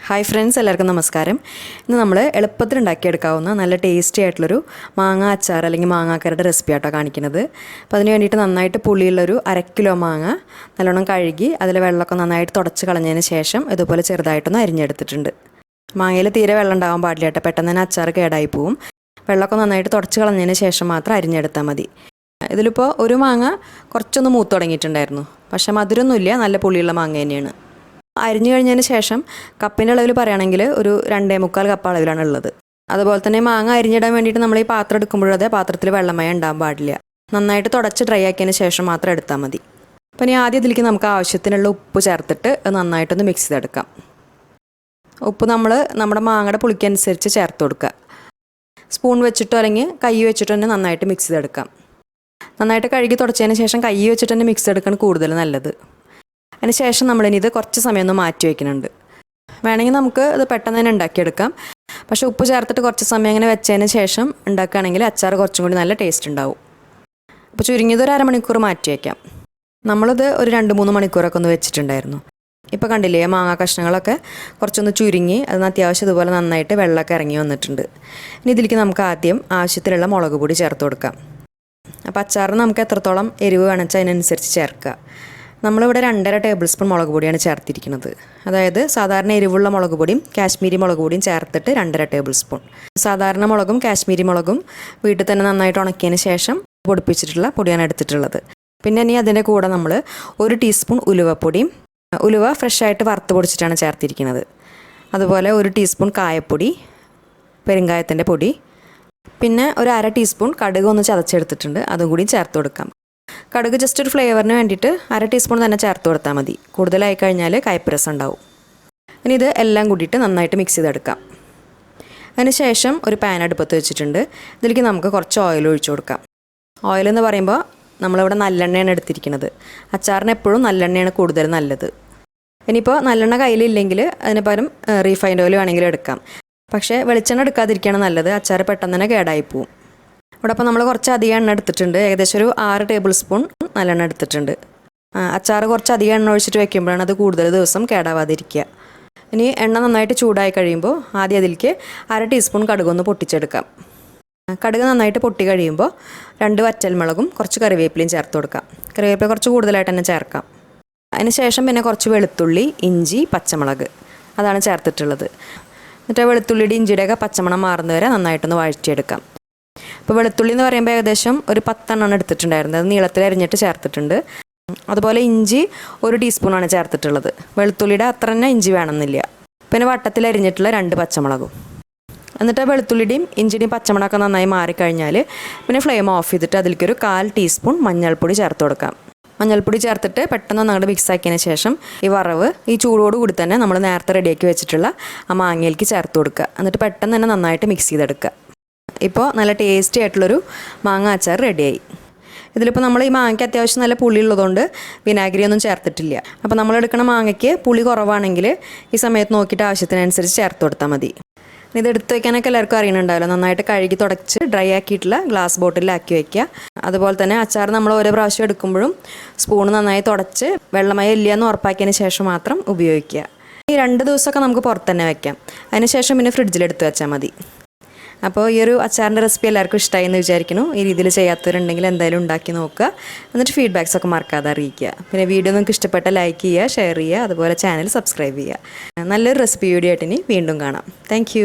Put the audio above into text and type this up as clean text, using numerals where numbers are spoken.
Hi friends, എല്ലാവർക്കും നമസ്കാരം. ഇന്ന് നമ്മൾ എളുപ്പത്തിൽ ഉണ്ടാക്കിയെടുക്കാവുന്ന നല്ല ടേസ്റ്റി ആയിട്ടുള്ളൊരു മാങ്ങ അച്ചാർ അല്ലെങ്കിൽ മാങ്ങാക്കറിയുടെ റെസിപ്പി ആട്ടോ കാണിക്കുന്നത്. അപ്പോൾ അതിന് വേണ്ടിയിട്ട് നന്നായിട്ട് പുളിയുള്ളൊരു 1/2 കിലോ മാങ്ങ നല്ലോണം കഴുകി അതിൽ വെള്ളമൊക്കെ നന്നായിട്ട് തുടച്ച് കളഞ്ഞതിന് ശേഷം ഇതുപോലെ ചെറുതായിട്ടൊന്ന് അരിഞ്ഞെടുത്തിട്ടുണ്ട്. മാങ്ങയിൽ തീരെ വെള്ളം ഉണ്ടാകാൻ പാടില്ല കേട്ടോ, പെട്ടെന്ന് തന്നെ അച്ചാർ കേടായി പോവും. വെള്ളമൊക്കെ നന്നായിട്ട് തുടച്ച് കളഞ്ഞതിന് ശേഷം മാത്രം അരിഞ്ഞെടുത്താൽ മതി. ഇതിലിപ്പോൾ ഒരു മാങ്ങ കുറച്ചൊന്ന് മൂത്ത് തുടങ്ങിയിട്ടുണ്ടായിരുന്നു, പക്ഷേ മധുരമൊന്നുമില്ല, നല്ല പുളിയുള്ള മാങ്ങ തന്നെയാണ്. അരിഞ്ഞു കഴിഞ്ഞതിന് ശേഷം കപ്പിൻ്റെ അളവിൽ പറയുകയാണെങ്കിൽ ഒരു 2.25 കപ്പ് അളവിലാണ് ഉള്ളത്. അതുപോലെ തന്നെ മാങ്ങ അരിഞ്ഞിടാൻ വേണ്ടിയിട്ട് നമ്മൾ ഈ പാത്രം എടുക്കുമ്പോഴതേ പാത്രത്തിൽ വെള്ളമയം ഉണ്ടാകാൻ പാടില്ല. നന്നായിട്ട് തുടച്ച് ഡ്രൈ ആക്കിയതിന് ശേഷം മാത്രം എടുത്താൽ മതി. അപ്പോൾ ഇനി ആദ്യം ഇതിലേക്ക് നമുക്ക് ആവശ്യത്തിനുള്ള ഉപ്പ് ചേർത്തിട്ട് നന്നായിട്ടൊന്ന് മിക്സ് ചെയ്തെടുക്കാം. ഉപ്പ് നമ്മുടെ മാങ്ങയുടെ പുളിക്കനുസരിച്ച് ചേർത്ത് കൊടുക്കുക. സ്പൂൺ വെച്ചിട്ടോ അല്ലെങ്കിൽ കൈ വെച്ചിട്ടോ തന്നെ നന്നായിട്ട് മിക്സ് ചെയ്തെടുക്കാം. നന്നായിട്ട് കഴുകി തുടച്ചതിന് ശേഷം കൈ വെച്ചിട്ട് തന്നെ മിക്സ് എടുക്കാൻ കൂടുതൽ നല്ലത്. അതിന് ശേഷം നമ്മളിനി ഇത് കുറച്ച് സമയം ഒന്ന് മാറ്റി വയ്ക്കുന്നുണ്ട്. വേണമെങ്കിൽ നമുക്ക് ഇത് പെട്ടെന്ന് തന്നെ ഉണ്ടാക്കിയെടുക്കാം, പക്ഷേ ഉപ്പ് ചേർത്തിട്ട് കുറച്ച് സമയം അങ്ങനെ വെച്ചതിന് ശേഷം ഉണ്ടാക്കുകയാണെങ്കിൽ അച്ചാർ കുറച്ചും കൂടി നല്ല ടേസ്റ്റ് ഉണ്ടാവും. അപ്പോൾ ചുരുങ്ങിയത് ഒരു അരമണിക്കൂർ മാറ്റി വയ്ക്കാം. നമ്മളിത് ഒരു 2-3 മണിക്കൂറൊക്കെ ഒന്ന് വെച്ചിട്ടുണ്ടായിരുന്നു. ഇപ്പോൾ കണ്ടില്ലേ, മാങ്ങാ കഷ്ണങ്ങളൊക്കെ കുറച്ചൊന്ന് ചുരുങ്ങി അതിന് അത്യാവശ്യം ഇതുപോലെ നന്നായിട്ട് വെള്ളമൊക്കെ ഇറങ്ങി വന്നിട്ടുണ്ട്. ഇനി ഇതിലേക്ക് നമുക്ക് ആദ്യം ആവശ്യത്തിലുള്ള മുളക് പൊടി ചേർത്ത് കൊടുക്കാം. അപ്പോൾ അച്ചാറിന് നമുക്ക് എത്രത്തോളം എരിവ് വേണമെന്ന് വെച്ചാൽ അതിനനുസരിച്ച് ചേർക്കുക. നമ്മളിവിടെ 2.5 ടേബിൾ സ്പൂൺ മുളക് പൊടിയാണ് ചേർത്തിരിക്കുന്നത്. അതായത് സാധാരണ എരിവുള്ള മുളക് പൊടിയും കാശ്മീരി മുളക് പൊടിയും ചേർത്തിട്ട് 2.5 ടേബിൾ സ്പൂൺ. സാധാരണ മുളകും കാശ്മീരി മുളകും വീട്ടിൽ തന്നെ നന്നായിട്ട് ഉണക്കിയതിന് ശേഷം പൊടിപ്പിച്ചിട്ടുള്ള പൊടിയാണ് എടുത്തിട്ടുള്ളത്. പിന്നെ ഇനി അതിൻ്റെ കൂടെ നമ്മൾ 1 ടീസ്പൂൺ ഉലുവപ്പൊടിയും, ഉലുവ ഫ്രഷായിട്ട് വറുത്ത് പൊടിച്ചിട്ടാണ് ചേർത്തിരിക്കുന്നത്. അതുപോലെ 1 ടീസ്പൂൺ കായപ്പൊടി, പെരുങ്കായത്തിൻ്റെ പൊടി, പിന്നെ ഒരു 1/2 ടീസ്പൂൺ കടുക് ഒന്ന് ചതച്ചെടുത്തിട്ടുണ്ട്, അതും കൂടി ചേർത്ത് കൊടുക്കാം. കടുക് ജസ്റ്റ് ഒരു ഫ്ലേവറിന് വേണ്ടിയിട്ട് 1/2 ടീസ്പൂൺ തന്നെ ചേർത്ത് കൊടുത്താൽ മതി. കൂടുതലായി കഴിഞ്ഞാൽ കയ്പ്പ് രസം ഉണ്ടാവും. ഇനി ഇത് എല്ലാം കൂടിയിട്ട് നന്നായിട്ട് മിക്സ് ചെയ്തെടുക്കാം. അതിന് ശേഷം ഒരു പാൻ അടുപ്പത്ത് വെച്ചിട്ടുണ്ട്. ഇതിലേക്ക് നമുക്ക് കുറച്ച് ഓയിൽ ഒഴിച്ചു കൊടുക്കാം. ഓയിൽ എന്ന് പറയുമ്പോൾ നമ്മളിവിടെ നല്ലെണ്ണയാണ് എടുത്തിരിക്കുന്നത്. അച്ചാറിന് എപ്പോഴും നല്ലെണ്ണയാണ് കൂടുതൽ നല്ലത്. ഇനിയിപ്പോൾ നല്ലെണ്ണ കയ്യിലില്ലെങ്കിൽ അതിന് പകരം റീഫൈൻഡ് ഓയിൽ വേണമെങ്കിൽ എടുക്കാം. പക്ഷേ വെളിച്ചെണ്ണ എടുക്കാതിരിക്കുകയാണ് നല്ലത്, അച്ചാർ പെട്ടെന്ന് തന്നെ കേടായി പോവും. ഇവിടെ അപ്പോൾ നമ്മൾ കുറച്ച് അധികം എണ്ണ എടുത്തിട്ടുണ്ട്. ഏകദേശം ഒരു 6 ടേബിൾ സ്പൂൺ നല്ലെണ്ണ എടുത്തിട്ടുണ്ട്. അച്ചാർ കുറച്ച് അധികം എണ്ണ ഒഴിച്ചിട്ട് വെക്കുമ്പോഴാണ് അത് കൂടുതൽ ദിവസം കേടാവാതിരിക്കുക. ഇനി എണ്ണ നന്നായിട്ട് ചൂടായി കഴിയുമ്പോൾ ആദ്യം അതിലേക്ക് 1/2 ടീസ്പൂൺ കടുകൊന്ന് പൊട്ടിച്ചെടുക്കാം. കടുക് നന്നായിട്ട് പൊട്ടി കഴിയുമ്പോൾ 2 വറ്റൽമുളകും കുറച്ച് കറിവേപ്പിലയും ചേർത്ത് കൊടുക്കാം. കറിവേപ്പില കുറച്ച് കൂടുതലായിട്ട് തന്നെ ചേർക്കാം. അതിന് ശേഷം പിന്നെ കുറച്ച് വെളുത്തുള്ളി, ഇഞ്ചി, പച്ചമുളക് അതാണ് ചേർത്തിട്ടുള്ളത്. എന്നിട്ട് വെളുത്തുള്ളിയുടെ ഇഞ്ചിയുടെയൊക്കെ പച്ചമണം മാറുന്നവരെ നന്നായിട്ടൊന്ന് വഴറ്റിയെടുക്കാം. ഇപ്പോൾ വെളുത്തുള്ളി എന്ന് പറയുമ്പോൾ ഏകദേശം ഒരു 10 എണ്ണം എടുത്തിട്ടുണ്ടായിരുന്നത്, അത് നീളത്തിൽ അരിഞ്ഞിട്ട് ചേർത്തിട്ടുണ്ട്. അതുപോലെ ഇഞ്ചി 1 ടീസ്പൂണാണ് ചേർത്തിട്ടുള്ളത്. വെളുത്തുള്ളിയുടെ അത്ര തന്നെ ഇഞ്ചി വേണമെന്നില്ല. പിന്നെ വട്ടത്തിൽ അരിഞ്ഞിട്ടുള്ള 2 പച്ചമുളകും. എന്നിട്ട് വെളുത്തുള്ളിയുടെയും ഇഞ്ചിയുടെയും പച്ചമുളകൊക്കെ നന്നായി മാറിക്കഴിഞ്ഞാൽ പിന്നെ ഫ്ലെയിം ഓഫ് ചെയ്തിട്ട് അതിലേക്കൊരു 1/4 ടീസ്പൂൺ മഞ്ഞൾപ്പൊടി ചേർത്ത് കൊടുക്കാം. മഞ്ഞൾപ്പൊടി ചേർത്തിട്ട് പെട്ടെന്ന് അങ്ങോട്ട് മിക്സ് ആക്കിയതിന് ശേഷം ഈ വറവ് ഈ ചൂടോട് കൂടി തന്നെ നമ്മൾ നേരത്തെ റെഡിയാക്കി വെച്ചിട്ടുള്ള ആ മാങ്ങയിലേക്ക് ചേർത്ത് കൊടുക്കുക. എന്നിട്ട് പെട്ടെന്ന് തന്നെ നന്നായിട്ട് മിക്സ് ചെയ്തെടുക്കുക. ഇപ്പോൾ നല്ല ടേസ്റ്റി ആയിട്ടുള്ളൊരു മാങ്ങ അച്ചാർ റെഡിയായി. ഇതിലിപ്പോൾ നമ്മൾ ഈ മാങ്ങയ്ക്ക് അത്യാവശ്യം നല്ല പുളി ഉള്ളതുകൊണ്ട് വിനാഗിരിയൊന്നും ചേർത്തിട്ടില്ല. അപ്പോൾ നമ്മൾ എടുക്കുന്ന മാങ്ങയ്ക്ക് പുളി കുറവാണെങ്കിൽ ഈ സമയത്ത് നോക്കിയിട്ട് ആവശ്യത്തിനനുസരിച്ച് ചേർത്ത് കൊടുത്താൽ മതി. ഇത് എടുത്ത് വയ്ക്കാനൊക്കെ എല്ലാവർക്കും അറിയുന്നുണ്ടാവില്ല. നന്നായിട്ട് കഴുകി തുടച്ച് ഡ്രൈ ആക്കിയിട്ടുള്ള ഗ്ലാസ് ബോട്ടിലാക്കി വയ്ക്കുക. അതുപോലെ തന്നെ അച്ചാർ നമ്മൾ ഓരോ പ്രാവശ്യം എടുക്കുമ്പോഴും സ്പൂൺ നന്നായി തുടച്ച് വെള്ളമയം ഇല്ല എന്ന് ഉറപ്പാക്കിയതിന് ശേഷം മാത്രം ഉപയോഗിക്കുക. ഈ 2 ദിവസമൊക്കെ നമുക്ക് പുറത്ത് തന്നെ വയ്ക്കാം. അതിന് ശേഷം പിന്നെ ഫ്രിഡ്ജിലെടുത്ത് വെച്ചാൽ മതി. അപ്പോൾ ഈ ഒരു അച്ചാറിൻ്റെ റെസിപ്പി എല്ലാവർക്കും ഇഷ്ടമായി എന്ന് വിചാരിക്കുന്നു. ഈ രീതിയിൽ ചെയ്യാത്തവരുണ്ടെങ്കിൽ എന്തായാലും ഉണ്ടാക്കി നോക്കുക. എന്നിട്ട് ഫീഡ്ബാക്സ് ഒക്കെ മറക്കാതെ അറിയിക്കുക. പിന്നെ വീഡിയോ നിങ്ങൾക്ക് ഇഷ്ടപ്പെട്ട ലൈക്ക് ചെയ്യുക, ഷെയർ ചെയ്യുക, അതുപോലെ ചാനൽ സബ്സ്ക്രൈബ് ചെയ്യുക. നല്ലൊരു റെസിപ്പി വീഡിയോ ആയിട്ട് ഇനി വീണ്ടും കാണാം. താങ്ക്